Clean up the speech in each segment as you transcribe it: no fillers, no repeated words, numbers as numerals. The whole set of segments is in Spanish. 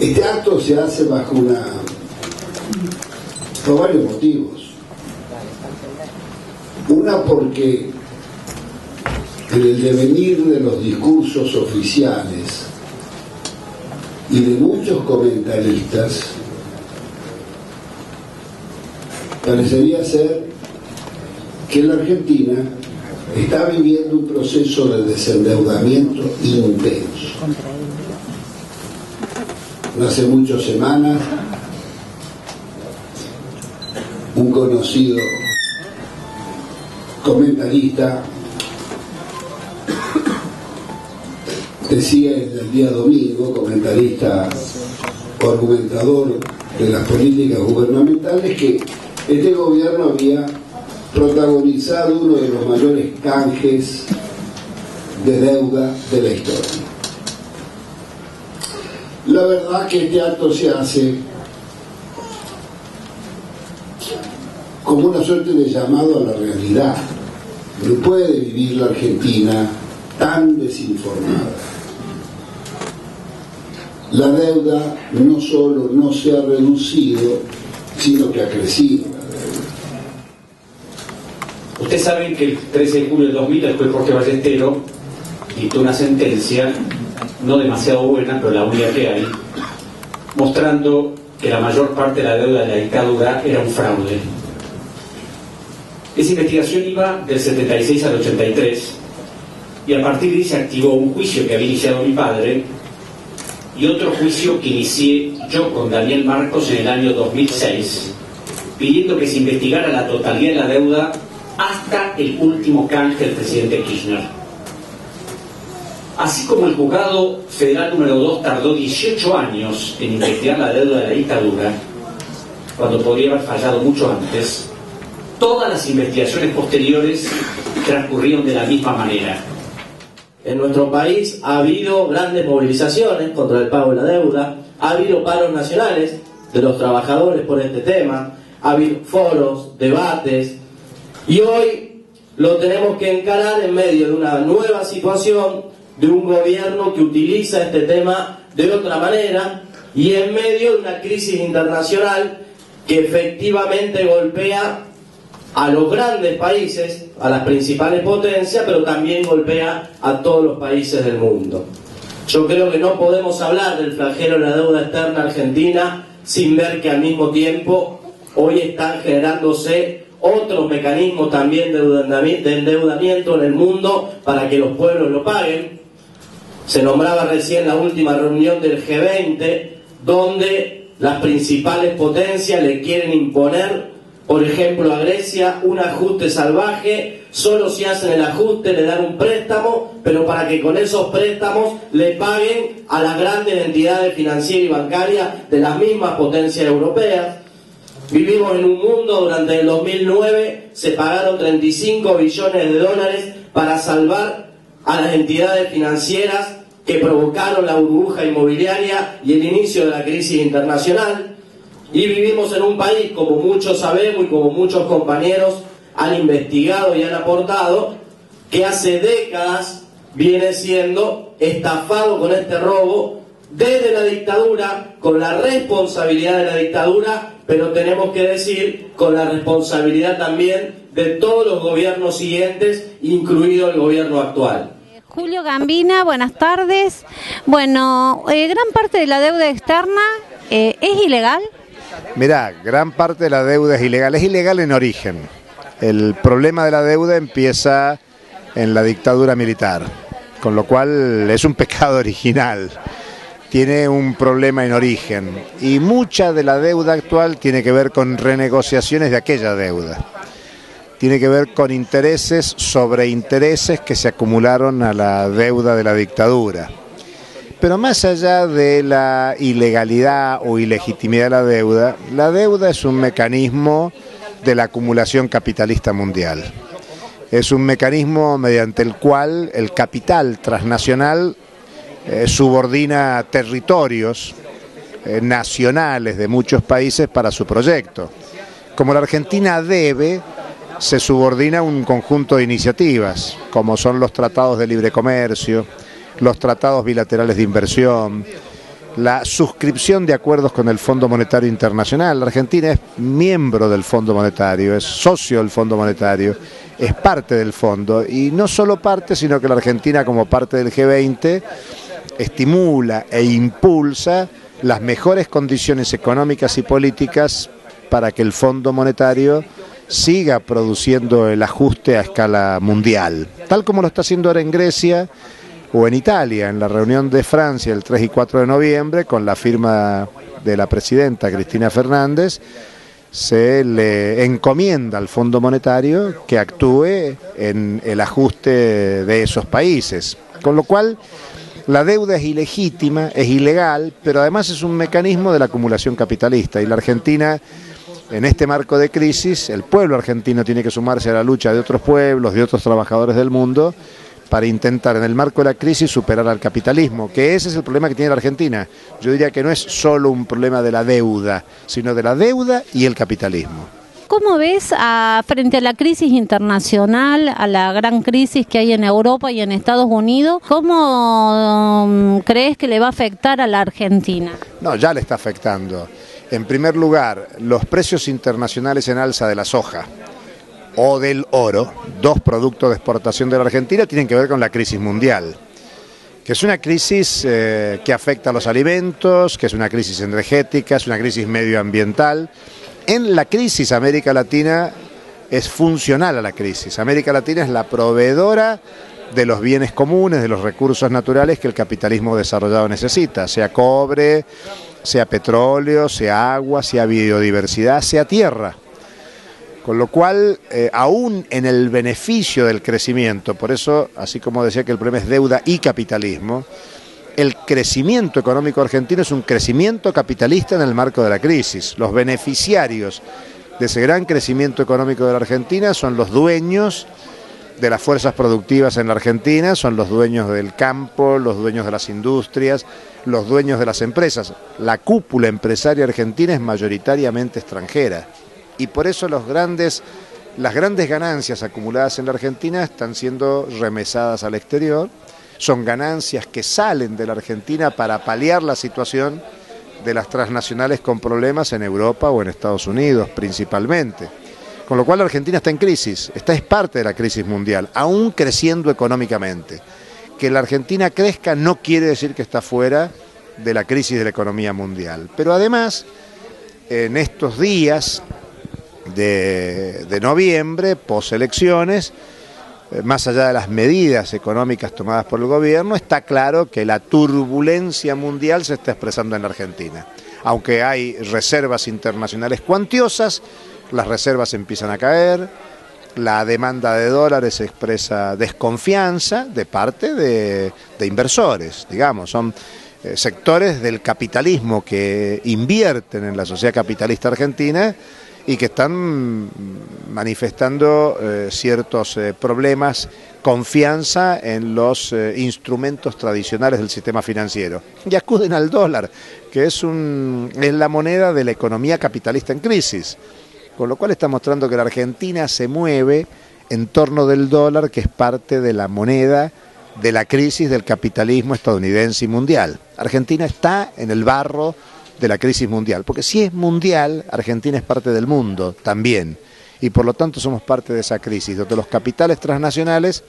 Este acto se hace por varios motivos. Una, porque en el devenir de los discursos oficiales y de muchos comentaristas parecería ser que la Argentina está viviendo un proceso de desendeudamiento intenso. No hace muchas semanas, un conocido comentarista decía en el día domingo, comentarista o argumentador de las políticas gubernamentales, que este gobierno había protagonizado uno de los mayores canjes de deuda de la historia. La verdad que este acto se hace como una suerte de llamado a la realidad. No puede vivir la Argentina tan desinformada. La deuda no solo no se ha reducido, sino que ha crecido la deuda. Ustedes saben que el 13 de julio del 2000 el juez Jorge Ballestero dictó una sentencia, no demasiado buena, pero la única que hay, mostrando que la mayor parte de la deuda de la dictadura era un fraude. Esa investigación iba del 76 al 83 y a partir de ahí se activó un juicio que había iniciado mi padre y otro juicio que inicié yo con Daniel Marcos en el año 2006, pidiendo que se investigara la totalidad de la deuda hasta el último canje del presidente Kirchner. Así como el juzgado federal número 2 tardó 18 años en investigar la deuda de la dictadura, cuando podría haber fallado mucho antes, todas las investigaciones posteriores transcurrieron de la misma manera. En nuestro país ha habido grandes movilizaciones contra el pago de la deuda, ha habido paros nacionales de los trabajadores por este tema, ha habido foros, debates, y hoy lo tenemos que encarar en medio de una nueva situación, de un gobierno que utiliza este tema de otra manera y en medio de una crisis internacional que efectivamente golpea a los grandes países, a las principales potencias, pero también golpea a todos los países del mundo. Yo creo que no podemos hablar del flagelo de la deuda externa argentina sin ver que al mismo tiempo hoy están generándose otros mecanismos también de endeudamiento en el mundo para que los pueblos lo paguen. Se nombraba recién la última reunión del G20, donde las principales potencias le quieren imponer, por ejemplo, a Grecia un ajuste salvaje. Solo si hacen el ajuste le dan un préstamo, pero para que con esos préstamos le paguen a las grandes entidades financieras y bancarias de las mismas potencias europeas. Vivimos en un mundo, durante el 2009 se pagaron 35 billones de dólares para salvar a las entidades financieras que provocaron la burbuja inmobiliaria y el inicio de la crisis internacional. Y vivimos en un país, como muchos sabemos y como muchos compañeros han investigado y han aportado, que hace décadas viene siendo estafado con este robo desde la dictadura, con la responsabilidad de la dictadura, pero tenemos que decir con la responsabilidad también de todos los gobiernos siguientes, incluido el gobierno actual. Julio Gambina, buenas tardes. Bueno, gran parte de la deuda externa es ilegal. Mirá, gran parte de la deuda es ilegal en origen. El problema de la deuda empieza en la dictadura militar, con lo cual es un pecado original. Tiene un problema en origen y mucha de la deuda actual tiene que ver con renegociaciones de aquella deuda. Tiene que ver con intereses sobre intereses que se acumularon a la deuda de la dictadura. Pero más allá de la ilegalidad o ilegitimidad de la deuda es un mecanismo de la acumulación capitalista mundial. Es un mecanismo mediante el cual el capital transnacional subordina territorios nacionales de muchos países para su proyecto. Como la Argentina debe, se subordina un conjunto de iniciativas, como son los tratados de libre comercio, los tratados bilaterales de inversión, la suscripción de acuerdos con el Fondo Monetario Internacional. La Argentina es miembro del Fondo Monetario, es socio del Fondo Monetario, es parte del fondo, y no solo parte, sino que la Argentina, como parte del G20, estimula e impulsa las mejores condiciones económicas y políticas para que el Fondo Monetario siga produciendo el ajuste a escala mundial, tal como lo está haciendo ahora en Grecia o en Italia, en la reunión de Francia el 3 y 4 de noviembre, con la firma de la presidenta Cristina Fernández, se le encomienda al Fondo Monetario que actúe en el ajuste de esos países, con lo cual la deuda es ilegítima, es ilegal, pero además es un mecanismo de la acumulación capitalista, y la Argentina, en este marco de crisis, el pueblo argentino tiene que sumarse a la lucha de otros pueblos, de otros trabajadores del mundo, para intentar en el marco de la crisis superar al capitalismo, que ese es el problema que tiene la Argentina. Yo diría que no es solo un problema de la deuda, sino de la deuda y el capitalismo. ¿Cómo ves frente a la crisis internacional, a la gran crisis que hay en Europa y en Estados Unidos, cómo crees que le va a afectar a la Argentina? No, ya le está afectando. En primer lugar, los precios internacionales en alza de la soja o del oro, dos productos de exportación de la Argentina, tienen que ver con la crisis mundial, que es una crisis que afecta a los alimentos, que es una crisis energética, es una crisis medioambiental. En la crisis, América Latina es funcional a la crisis. América Latina es la proveedora de los bienes comunes, de los recursos naturales que el capitalismo desarrollado necesita, sea cobre, sea petróleo, sea agua, sea biodiversidad, sea tierra. Con lo cual, aún en el beneficio del crecimiento, por eso, así como decía que el problema es deuda y capitalismo, el crecimiento económico argentino es un crecimiento capitalista en el marco de la crisis. Los beneficiarios de ese gran crecimiento económico de la Argentina son los dueños de las fuerzas productivas en la Argentina, son los dueños del campo, los dueños de las industrias, los dueños de las empresas. La cúpula empresaria argentina es mayoritariamente extranjera. Y por eso las grandes ganancias acumuladas en la Argentina están siendo remesadas al exterior. Son ganancias que salen de la Argentina para paliar la situación de las transnacionales con problemas en Europa o en Estados Unidos principalmente. Con lo cual la Argentina está en crisis, es parte de la crisis mundial, aún creciendo económicamente. Que la Argentina crezca no quiere decir que está fuera de la crisis de la economía mundial. Pero además, en estos días de noviembre, poselecciones, más allá de las medidas económicas tomadas por el gobierno, está claro que la turbulencia mundial se está expresando en la Argentina. Aunque hay reservas internacionales cuantiosas, las reservas empiezan a caer, la demanda de dólares expresa desconfianza de parte de inversores, digamos, son sectores del capitalismo que invierten en la sociedad capitalista argentina y que están manifestando ciertos problemas, confianza en los instrumentos tradicionales del sistema financiero. Y acuden al dólar, que es la moneda de la economía capitalista en crisis. Con lo cual está mostrando que la Argentina se mueve en torno del dólar, que es parte de la moneda de la crisis del capitalismo estadounidense y mundial. Argentina está en el barro de la crisis mundial, porque si es mundial, Argentina es parte del mundo también, y por lo tanto somos parte de esa crisis, donde los capitales transnacionales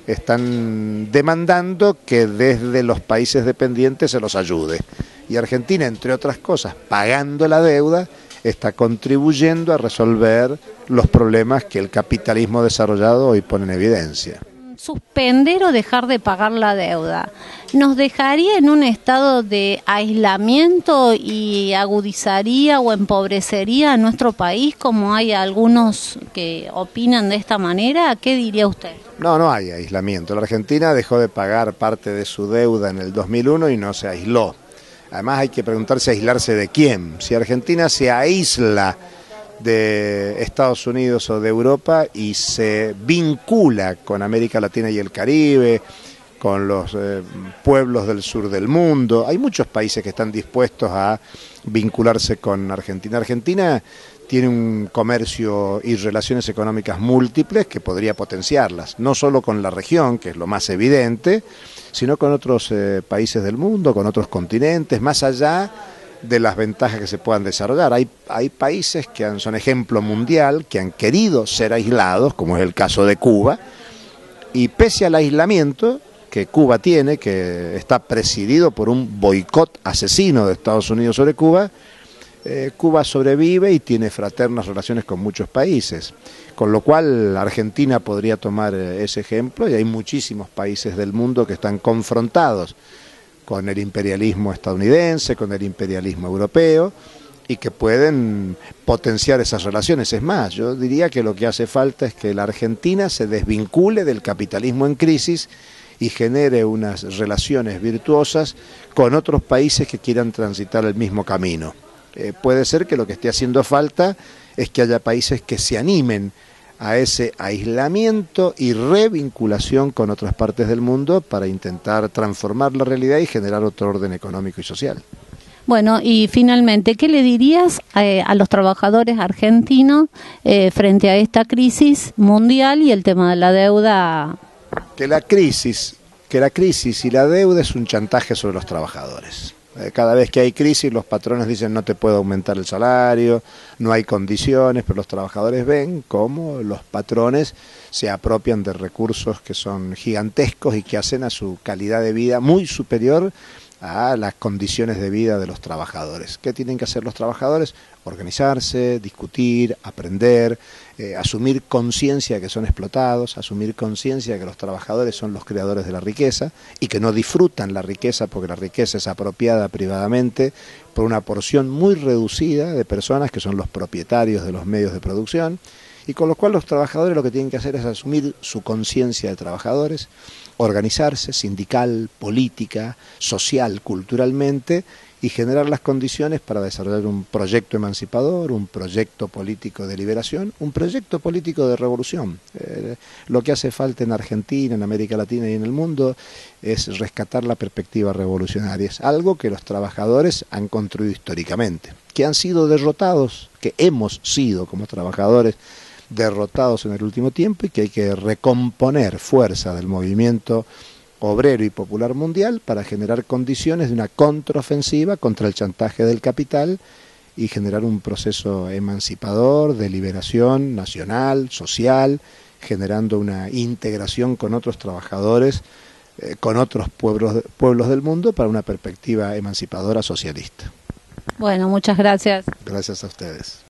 están demandando que desde los países dependientes se los ayude, y Argentina, entre otras cosas, pagando la deuda, está contribuyendo a resolver los problemas que el capitalismo desarrollado hoy pone en evidencia. Suspender o dejar de pagar la deuda, ¿nos dejaría en un estado de aislamiento y agudizaría o empobrecería a nuestro país, como hay algunos que opinan de esta manera? ¿Qué diría usted? No hay aislamiento. La Argentina dejó de pagar parte de su deuda en el 2001 y no se aisló. Además hay que preguntarse aislarse de quién. Si Argentina se aísla de Estados Unidos o de Europa y se vincula con América Latina y el Caribe, con los pueblos del sur del mundo. Hay muchos países que están dispuestos a vincularse con Argentina. Argentina tiene un comercio y relaciones económicas múltiples que podría potenciarlas, no solo con la región, que es lo más evidente, sino con otros países del mundo, con otros continentes, más allá de las ventajas que se puedan desarrollar. Hay países que son ejemplo mundial, que han querido ser aislados, como es el caso de Cuba, y pese al aislamiento que Cuba tiene, que está presidido por un boicot asesino de Estados Unidos sobre Cuba, Cuba sobrevive y tiene fraternas relaciones con muchos países, con lo cual Argentina podría tomar ese ejemplo, y hay muchísimos países del mundo que están confrontados con el imperialismo estadounidense, con el imperialismo europeo, y que pueden potenciar esas relaciones. Es más, yo diría que lo que hace falta es que la Argentina se desvincule del capitalismo en crisis y genere unas relaciones virtuosas con otros países que quieran transitar el mismo camino. Puede ser que lo que esté haciendo falta es que haya países que se animen a ese aislamiento y revinculación con otras partes del mundo para intentar transformar la realidad y generar otro orden económico y social. Bueno, y finalmente, ¿qué le dirías a los trabajadores argentinos frente a esta crisis mundial y el tema de la deuda? Que la crisis y la deuda es un chantaje sobre los trabajadores. Cada vez que hay crisis, los patrones dicen no te puedo aumentar el salario, no hay condiciones, pero los trabajadores ven cómo los patrones se apropian de recursos que son gigantescos y que hacen a su calidad de vida muy superior a las condiciones de vida de los trabajadores. ¿Qué tienen que hacer los trabajadores? Organizarse, discutir, aprender, asumir conciencia que son explotados, asumir conciencia que los trabajadores son los creadores de la riqueza y que no disfrutan la riqueza porque la riqueza es apropiada privadamente por una porción muy reducida de personas que son los propietarios de los medios de producción, y con lo cual los trabajadores lo que tienen que hacer es asumir su conciencia de trabajadores, organizarse sindical, política, social, culturalmente, y generar las condiciones para desarrollar un proyecto emancipador, un proyecto político de liberación, un proyecto político de revolución. Lo que hace falta en Argentina, en América Latina y en el mundo es rescatar la perspectiva revolucionaria. Es algo que los trabajadores han construido históricamente, que han sido derrotados, que hemos sido como trabajadores derrotados en el último tiempo, y que hay que recomponer fuerza del movimiento obrero y popular mundial para generar condiciones de una contraofensiva contra el chantaje del capital y generar un proceso emancipador de liberación nacional, social, generando una integración con otros trabajadores, con otros pueblos del mundo para una perspectiva emancipadora socialista. Bueno, muchas gracias. Gracias a ustedes.